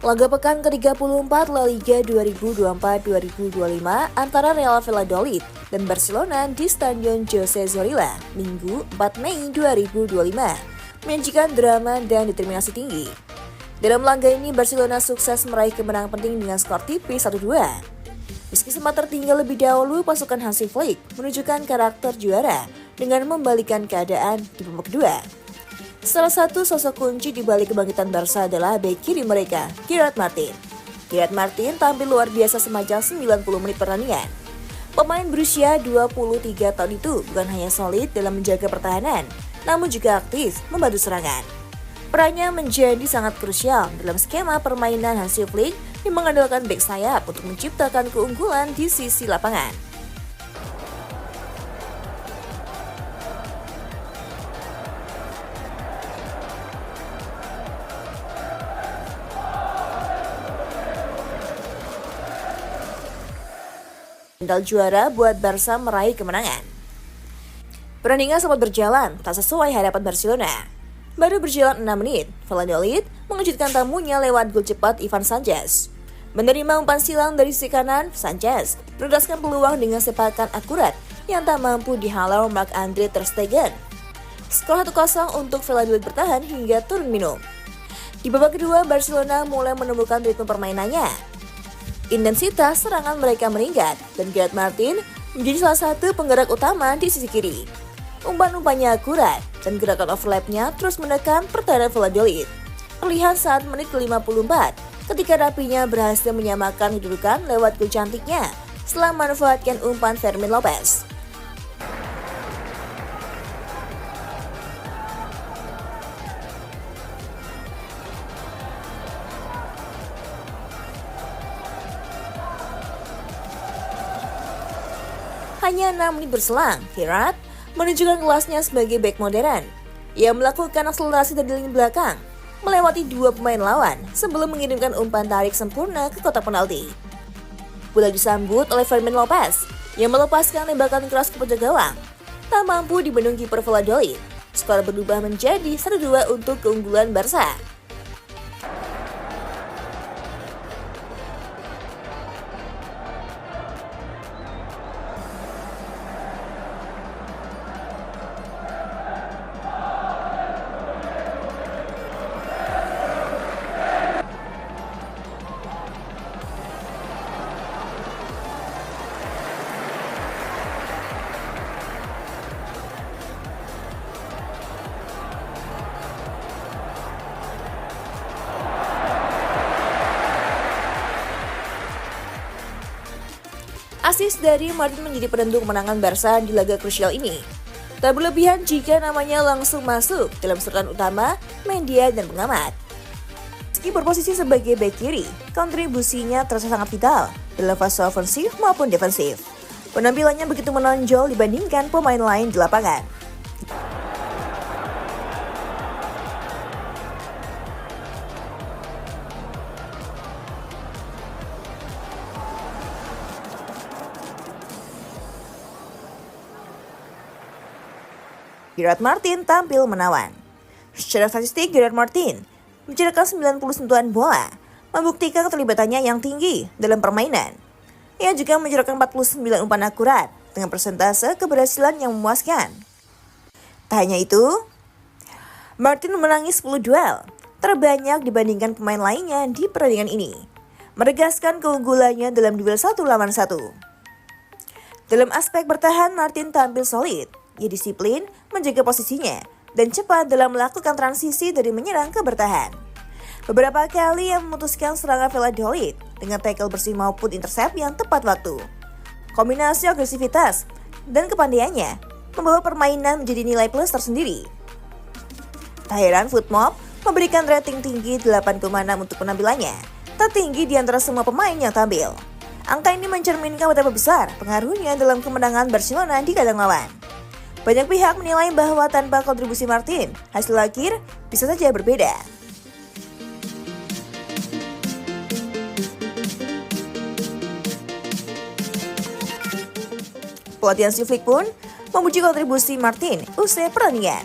Laga pekan ke-34 La Liga 2024-2025 antara Real Valladolid dan Barcelona di Stadion José Zorrilla, Minggu 4 Mei 2025, menyajikan drama dan determinasi tinggi. Dalam laga ini, Barcelona sukses meraih kemenangan penting dengan skor tipis 1-2. Meski sempat tertinggal lebih dahulu, pasukan Hansi Flick menunjukkan karakter juara dengan membalikan keadaan di babak kedua. Salah satu sosok kunci di balik kebangkitan Barca adalah bek kiri mereka, Gerard Martin. Gerard Martin tampil luar biasa sepanjang 90 menit pertandingan. Pemain berusia 23 tahun itu bukan hanya solid dalam menjaga pertahanan, namun juga aktif membantu serangan. Perannya menjadi sangat krusial dalam skema permainan Hansi Flick yang mengandalkan bek sayap untuk menciptakan keunggulan di sisi lapangan. Mental juara buat Barca meraih kemenangan. Pertandingan sempat berjalan tak sesuai harapan Barcelona. Baru berjalan 6 menit, Valladolid mengejutkan tamunya lewat gol cepat Ivan Sanchez. Menerima umpan silang dari sisi kanan, Sanchez menudaskan peluang dengan sepakan akurat yang tak mampu dihalau Marc-Andre ter Stegen. Skor 1-0 untuk Valladolid bertahan hingga turun minum. Di babak kedua, Barcelona mulai menemukan ritme permainannya. Intensitas serangan mereka meningkat dan Gerard Martin menjadi salah satu penggerak utama di sisi kiri. Umpan-umpannya akurat dan gerakan overlapnya terus menekan pertahanan Valladolid. Terlihat saat menit ke-54 ketika rapinya berhasil menyamakan kedudukan lewat gol cantiknya setelah memanfaatkan umpan Fermín López. Hanya 6 menit berselang, Gerard menunjukkan kelasnya sebagai bek modern. Ia melakukan akselerasi dari lini belakang, melewati 2 pemain lawan sebelum mengirimkan umpan tarik sempurna ke kotak penalti. Bola disambut oleh Fermín López yang melepaskan tembakan keras ke pojok gawang. Tak mampu dibendung kiper Valladolid. Skor berubah menjadi 1-2 untuk keunggulan Barca. Asis dari Martin menjadi penentu kemenangan Barca di laga krusial ini. Tak berlebihan jika namanya langsung masuk dalam sorotan utama media dan pengamat. Meski berposisi sebagai bek kiri, kontribusinya terasa sangat vital dalam fase ofensif maupun defensif. Penampilannya begitu menonjol dibandingkan pemain lain di lapangan. Gerard Martin tampil menawan. Secara statistik, Gerard Martin mencetakkan 90 sentuhan bola, membuktikan keterlibatannya yang tinggi dalam permainan. Ia juga mencetakkan 49 umpan akurat dengan persentase keberhasilan yang memuaskan. Tak hanya itu, Martin memenangi 10 duel, terbanyak dibandingkan pemain lainnya di pertandingan ini, menegaskan keunggulannya dalam duel 1 lawan 1. Dalam aspek bertahan, Martin tampil solid. Ia disiplin, menjaga posisinya, dan cepat dalam melakukan transisi dari menyerang ke bertahan. Beberapa kali ia memutuskan serangan Valladolid dengan tackle bersih maupun intercept yang tepat waktu. Kombinasi agresivitas dan kepandaiannya membawa permainan menjadi nilai plus tersendiri. Tak heran Footmob memberikan rating tinggi 8,6 untuk penampilannya, tertinggi di antara semua pemain yang tampil. Angka ini mencerminkan betapa besar pengaruhnya dalam kemenangan Barcelona di kandang lawan. Banyak pihak menilai bahwa tanpa kontribusi Martin, hasil akhir bisa saja berbeda. Pelatih Hansi Flick pun memuji kontribusi Martin usai pertandingan.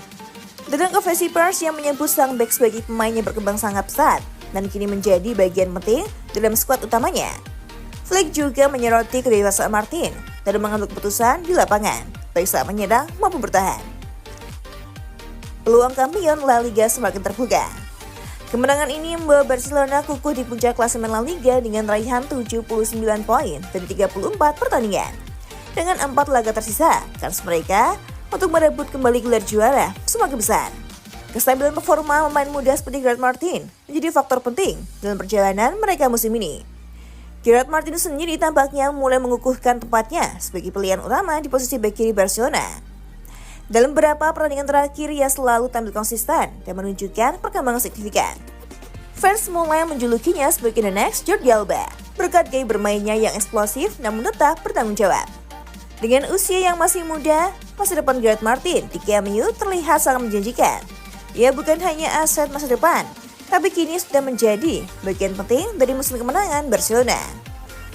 Dalam konferensi pers yang menyebut sang bek sebagai pemain yang berkembang sangat pesat, dan kini menjadi bagian penting dalam skuad utamanya. Flick juga menyoroti kedewasaan Martin dalam mengambil keputusan di lapangan, baik saat menyerang maupun bertahan. Peluang kampion La Liga semakin terbuka. Kemenangan ini membawa Barcelona kukuh di puncak klasemen La Liga dengan raihan 79 poin dari 34 pertandingan. Dengan 4 laga tersisa, kans mereka untuk merebut kembali gelar juara semakin besar. Kestabilan performa pemain muda seperti Gerard Martin menjadi faktor penting dalam perjalanan mereka musim ini. Gerard Martin sendiri tampaknya mulai mengukuhkan tempatnya sebagai pilihan utama di posisi bek kiri Barcelona. Dalam beberapa pertandingan terakhir, ia selalu tampil konsisten dan menunjukkan perkembangan signifikan. Fans mulai menjulukinya sebagai the next Jordi Alba, berkat gaya bermainnya yang eksplosif namun tetap bertanggung jawab. Dengan usia yang masih muda, masa depan Gerard Martin di Camp Nou terlihat sangat menjanjikan. Ia bukan hanya aset masa depan, tapi kini sudah menjadi bagian penting dari musim kemenangan Barcelona.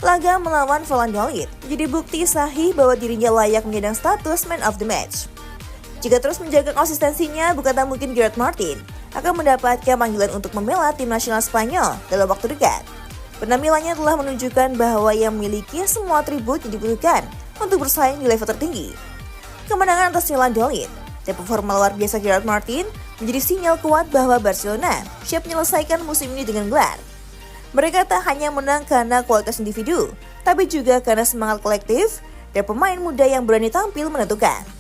Laga melawan Valladolid menjadi bukti sahih bahwa dirinya layak menyandang status man of the match. Jika terus menjaga konsistensinya, bukan tak mungkin Gerard Martin akan mendapatkan panggilan untuk membela tim nasional Spanyol dalam waktu dekat. Penampilannya telah menunjukkan bahwa ia memiliki semua atribut yang dibutuhkan untuk bersaing di level tertinggi. Kemenangan atas Valladolid dan performa luar biasa Gerard Martin menjadi sinyal kuat bahwa Barcelona siap menyelesaikan musim ini dengan gelar. Mereka tak hanya menang karena kualitas individu, tapi juga karena semangat kolektif dan pemain muda yang berani tampil menentukan.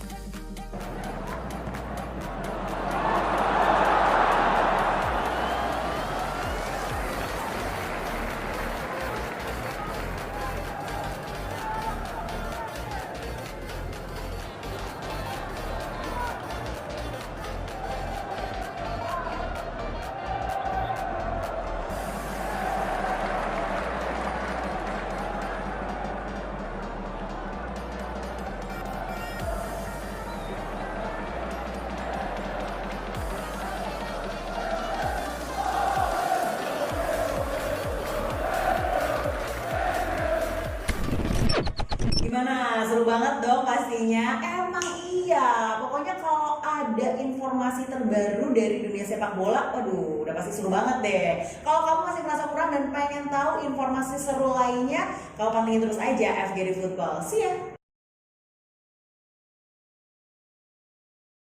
Gimana? Seru banget dong pastinya. Emang iya. Pokoknya kalau ada informasi terbaru dari dunia sepak bola, waduh, udah pasti seru banget deh. Kalau kamu masih merasa kurang dan pengen tahu informasi seru lainnya, kamu pantengin terus aja FGD Football. See ya.